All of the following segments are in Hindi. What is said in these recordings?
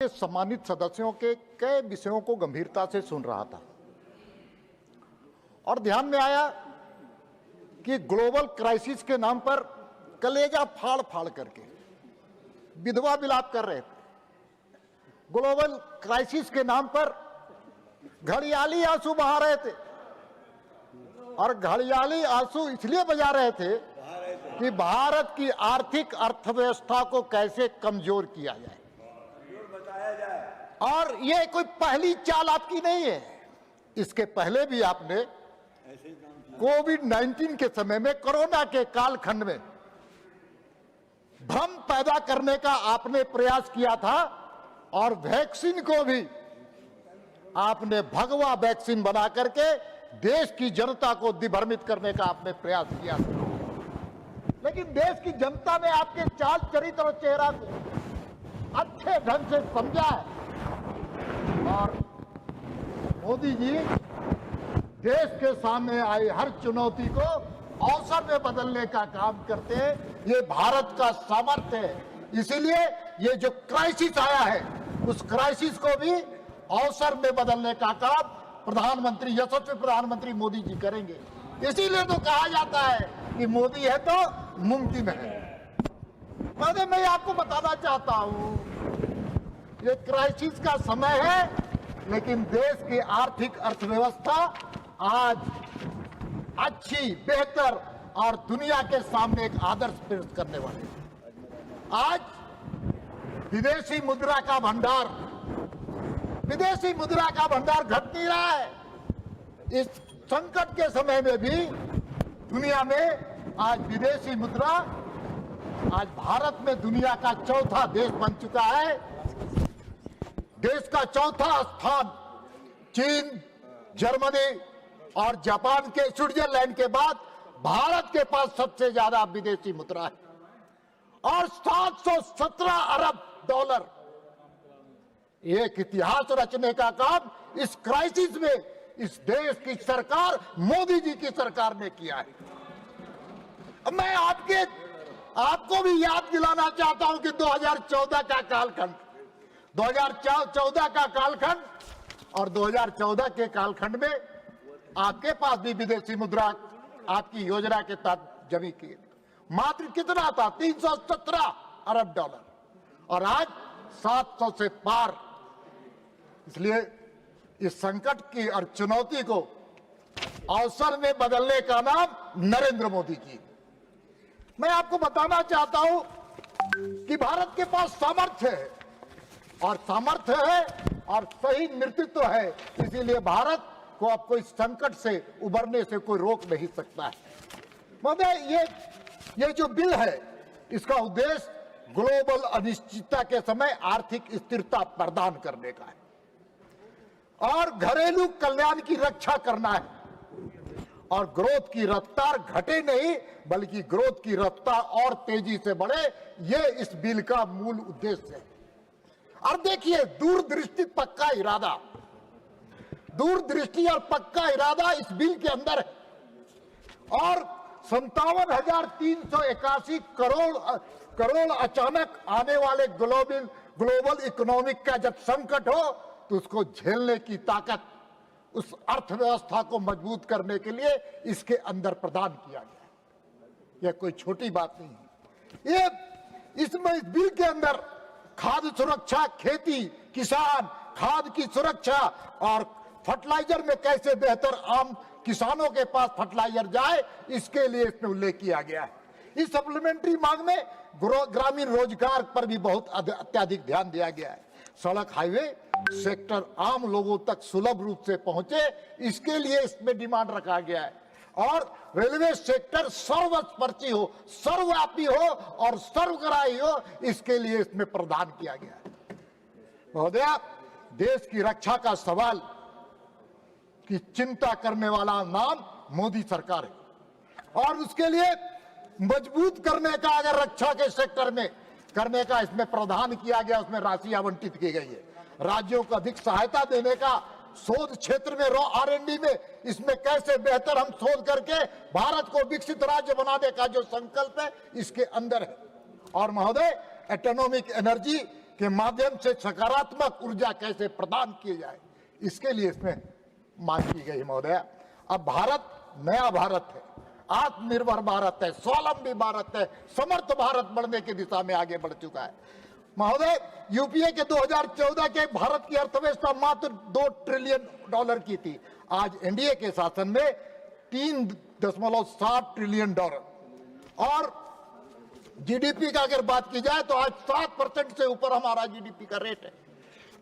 सम्मानित सदस्यों के कई विषयों को गंभीरता से सुन रहा था और ध्यान में आया कि ग्लोबल क्राइसिस के नाम पर कलेजा फाड़ फाड़ करके विधवा विलाप कर रहे थे। ग्लोबल क्राइसिस के नाम पर घड़ियाली आंसू बहा रहे थे और घड़ियाली आंसू इसलिए बजा रहे थे कि भारत की आर्थिक अर्थव्यवस्था को कैसे कमजोर किया जाए। और ये कोई पहली चाल आपकी नहीं है, इसके पहले भी आपने कोविड-19 के समय में, कोरोना के कालखंड में भ्रम पैदा करने का आपने प्रयास किया था और वैक्सीन को भी आपने भगवा वैक्सीन बना करके देश की जनता को दिग्भ्रमित करने का आपने प्रयास किया था। लेकिन देश की जनता ने आपके चाल चरित्र और चेहरा को अच्छे ढंग से समझा है और मोदी जी देश के सामने आई हर चुनौती को अवसर में बदलने का काम करते हैं। ये भारत का सामर्थ्य है। इसीलिए ये जो क्राइसिस आया है उस क्राइसिस को भी अवसर में बदलने का काम प्रधानमंत्री, यशस्वी प्रधानमंत्री मोदी जी करेंगे। इसीलिए तो कहा जाता है कि मोदी है तो मुमकिन है। मैं आपको बताना चाहता हूं, ये क्राइसिस का समय है, लेकिन देश की आर्थिक अर्थव्यवस्था आज अच्छी, बेहतर और दुनिया के सामने एक आदर्श पेश करने वाले है। आज विदेशी मुद्रा का भंडार घट नहीं रहा है। इस संकट के समय में भी दुनिया में आज विदेशी मुद्रा, आज भारत में दुनिया का चौथा देश बन चुका है। देश का चौथा स्थान चीन, जर्मनी और जापान के, स्विट्जरलैंड के बाद भारत के पास सबसे ज्यादा विदेशी मुद्रा है और 717 अरब डॉलर। एक इतिहास रचने का काम इस क्राइसिस में इस देश की सरकार, मोदी जी की सरकार ने किया है। अब मैं आपको भी याद दिलाना चाहता हूं कि 2014 का कालखंड, 2014 का कालखंड और 2014 के कालखंड में आपके पास भी विदेशी मुद्रा आपकी योजना के तहत जमी की मात्र कितना था, 317 अरब डॉलर और आज 700 से पार। इसलिए इस संकट की और चुनौती को अवसर में बदलने का नाम नरेंद्र मोदी जी। मैं आपको बताना चाहता हूं कि भारत के पास सामर्थ्य है और सामर्थ्य है और सही नेतृत्व है। इसीलिए भारत को अब कोई संकट से उबरने से कोई रोक नहीं सकता है। महोदय, ये जो बिल है, इसका उद्देश्य ग्लोबल अनिश्चितता के समय आर्थिक स्थिरता प्रदान करने का है और घरेलू कल्याण की रक्षा करना है और ग्रोथ की रफ्तार घटे नहीं बल्कि ग्रोथ की रफ्तार और तेजी से बढ़े। ये इस बिल का मूल उद्देश्य है। और देखिए, दूरदृष्टि और पक्का इरादा इस बिल के अंदर है और 57,381 करोड़ अचानक आने वाले ग्लोबल इकोनॉमिक का जब संकट हो तो उसको झेलने की ताकत, उस अर्थव्यवस्था को मजबूत करने के लिए इसके अंदर प्रदान किया गया है। यह कोई छोटी बात नहीं है। ये इसमें इस बिल के अंदर खाद्य सुरक्षा, खेती, किसान, खाद की सुरक्षा और फर्टिलाइजर में कैसे बेहतर आम किसानों के पास फर्टिलाइजर जाए, इसके लिए इसमें उल्लेख किया गया है। इस सप्लीमेंट्री मांग में ग्रामीण रोजगार पर भी बहुत अत्यधिक ध्यान दिया गया है। सड़क, हाईवे सेक्टर आम लोगों तक सुलभ रूप से पहुंचे, इसके लिए इसमें डिमांड रखा गया है और रेलवे सेक्टर सर्वस्पर्शी हो, सर्वव्यापी हो और सर्वग्राही हो, इसके लिए इसमें प्रावधान किया गया है। महोदय, देश की रक्षा का सवाल की चिंता करने वाला नाम मोदी सरकार है और उसके लिए मजबूत करने का, अगर रक्षा के सेक्टर में करने का इसमें प्रावधान किया गया, उसमें राशि आवंटित की गई है। राज्यों को अधिक सहायता देने का, शोध क्षेत्र में, R&D में, इसमें कैसे बेहतर हम शोध करके भारत को विकसित राज्य बनाने का जो संकल्प है इसके अंदर है। और महोदय, एटॉमिक एनर्जी के माध्यम से सकारात्मक ऊर्जा कैसे प्रदान की जाए, इसके लिए इसमें मांग की गई महोदय। अब भारत नया भारत है, आत्मनिर्भर भारत है, स्वावलंबी भारत है, समर्थ भारत बनने की दिशा में आगे बढ़ चुका है महोदय। यूपीए के 2014 के भारत की अर्थव्यवस्था मात्र $2 ट्रिलियन की थी। आज एनडीए के शासन में $3.7 ट्रिलियन और जीडीपी का अगर बात की जाए तो आज 7% से ऊपर हमारा जीडीपी का रेट है।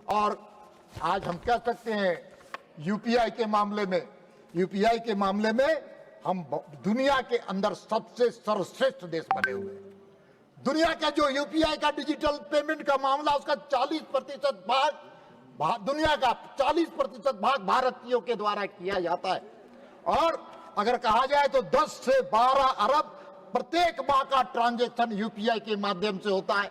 और आज हम कह सकते हैं यूपीआई के मामले में हम दुनिया के अंदर सबसे सर्वश्रेष्ठ देश बने हुए हैं। दुनिया का जो यूपीआई का डिजिटल पेमेंट का मामला, उसका 40% भाग दुनिया का 40% भाग भारतीयों के द्वारा किया जाता है। और अगर कहा जाए तो 10 से 12 अरब प्रत्येक माह का ट्रांजैक्शन यूपीआई के माध्यम से होता है।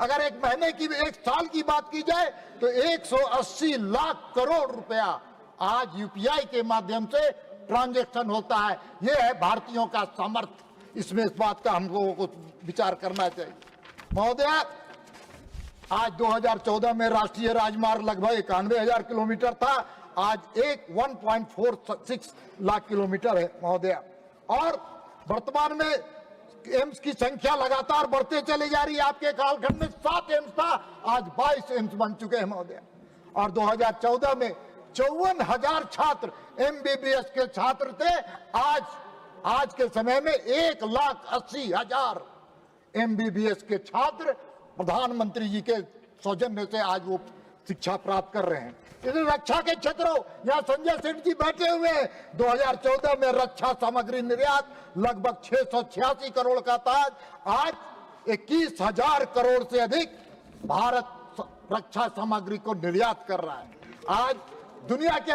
अगर एक महीने की, एक साल की बात की जाए तो 180 लाख करोड़ रुपया आज यूपीआई के माध्यम से ट्रांजैक्शन होता है। यह है भारतीयों का सामर्थ्य। इसमें इस बात का हम लोगों को विचार करना चाहिए महोदय। आज 2014 में राष्ट्रीय राजमार्ग लगभग 91,000 किलोमीटर था, आज 1.46 लाख किलोमीटर है महोदय। और वर्तमान में एम्स की संख्या लगातार बढ़ते चली जा रही है। आपके कालखंड में 7 एम्स था, आज 22 एम्स बन चुके हैं महोदय। और 2014 में 54,000 छात्र एमबीबीएस के छात्र थे, आज के समय में 1,80,000 एमबीबीएस के छात्र प्रधानमंत्री जी के सौजन्य से आज वो शिक्षा प्राप्त कर रहे हैं। इधर रक्षा के क्षेत्र हो, यहाँ संजय सेठ जी बैठे हुए हैं। 2014 में रक्षा सामग्री निर्यात लगभग 686 करोड़ का था, आज 21,000 करोड़ से अधिक भारत रक्षा सामग्री को निर्यात कर रहा है। आज दुनिया के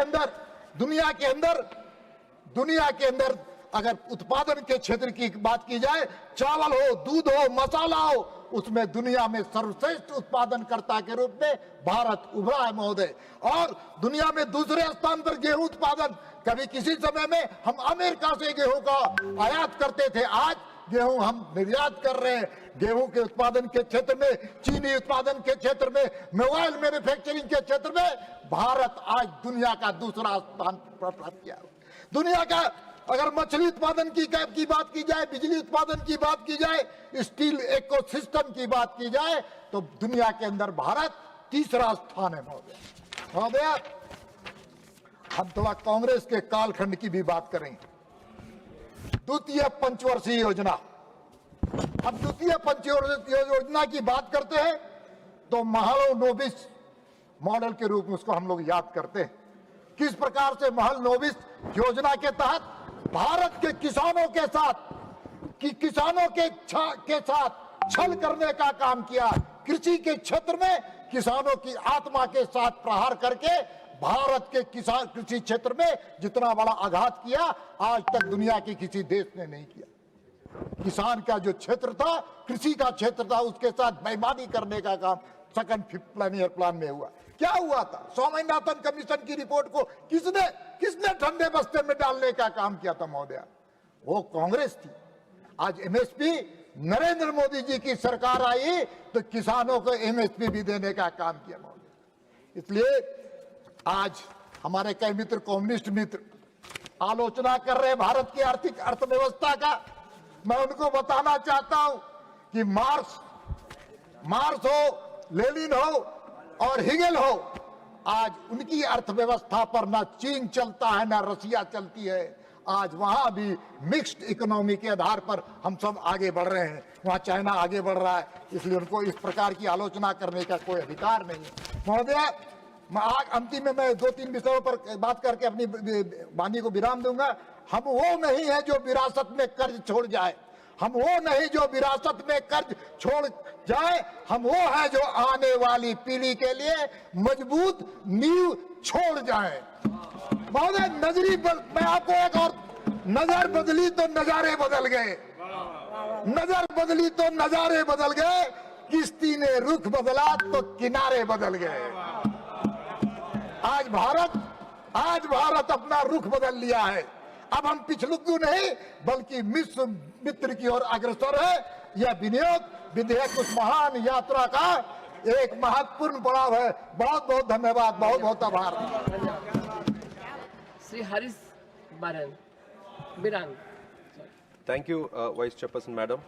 अंदर अगर उत्पादन के क्षेत्र की बात की जाए, चावल हो, दूध हो, मसाला हो, उसमें दुनिया में सर्वश्रेष्ठ उत्पादनकर्ता के रूप में भारत उभरा है महोदय। और दुनिया में दूसरे स्थान पर गेहूं उत्पादन, कभी किसी समय में हम अमेरिका से गेहूं का आयात करते थे, आज गेहूं हम निर्यात कर रहे हैं। गेहूं के उत्पादन के क्षेत्र में, चीनी उत्पादन के क्षेत्र में, मोबाइल मैन्युफैक्चरिंग के क्षेत्र में भारत आज दुनिया का दूसरा स्थान प्राप्त किया। दुनिया का अगर मछली उत्पादन की बात की जाए, बिजली उत्पादन की बात की जाए, स्टील इकोसिस्टम की बात की जाए, तो दुनिया के अंदर भारत तीसरा स्थान है महोदय। हम थोड़ा कांग्रेस के कालखंड की भी बात करें। द्वितीय पंचवर्षीय योजना, अब द्वितीय पंचवर्षीय योजना की बात करते हैं तो महालनोबिस मॉडल के रूप में उसको हम लोग याद करते हैं। किस प्रकार से महालनोबिस योजना के तहत भारत के किसानों के साथ छल करने का काम किया। कृषि के क्षेत्र में किसानों की आत्मा के साथ प्रहार करके भारत के कृषि क्षेत्र में जितना बड़ा आघात किया, आज तक दुनिया के किसी देश ने नहीं किया। किसान का जो क्षेत्र था, कृषि का क्षेत्र था, उसके साथ बेईमानी करने का काम सेकंड फिफ्थ प्लानियर प्लान में हुआ। क्या हुआ था? स्वामीनाथन कमीशन की रिपोर्ट को किसने ठंडे बस्ते में डालने का काम किया था महोदय? वो कांग्रेस थी। आज एमएसपी नरेंद्र मोदी जी की सरकार आई तो किसानों को एमएसपी भी देने का काम किया महोदय। इसलिए आज हमारे कई मित्र, कम्युनिस्ट मित्र आलोचना कर रहे हैं भारत की आर्थिक अर्थव्यवस्था का। मैं उनको बताना चाहता हूं कि मार्क्स हो, लेनिन हो और हिगेल हो, आज उनकी अर्थव्यवस्था पर ना चीन चलता है ना रसिया चलती है। आज वहां भी मिक्स्ड इकोनॉमी के आधार पर हम सब आगे बढ़ रहे हैं, वहां चाइना आगे बढ़ रहा है, इसलिए उनको इस प्रकार की आलोचना करने का कोई अधिकार नहीं है महोदय। अंतिम में मैं 2-3 विषयों पर बात करके अपनी वाणी को विराम दूंगा। हम वो नहीं है जो विरासत में कर्ज छोड़ जाए, हम वो नहीं जो विरासत में कर्ज छोड़ जाए, हम वो है जो आने वाली पीढ़ी के लिए मजबूत नींव छोड़ जाए महोदय। मैं आपको एक और, नजर बदली तो नजारे बदल गए, नजर बदली तो नजारे बदल गए, किश्ती ने रुख बदला तो किनारे बदल गए। आज भारत अपना रुख बदल लिया है। अब हम पिछलुकू नहीं बल्कि मित्र की ओर अग्रसर है। यह विधेयक उस महान यात्रा का एक महत्वपूर्ण पड़ाव है। बहुत बहुत धन्यवाद, बहुत बहुत आभार। श्री हरीश बारन बिरान। Thank you, Vice Chairperson, Madam.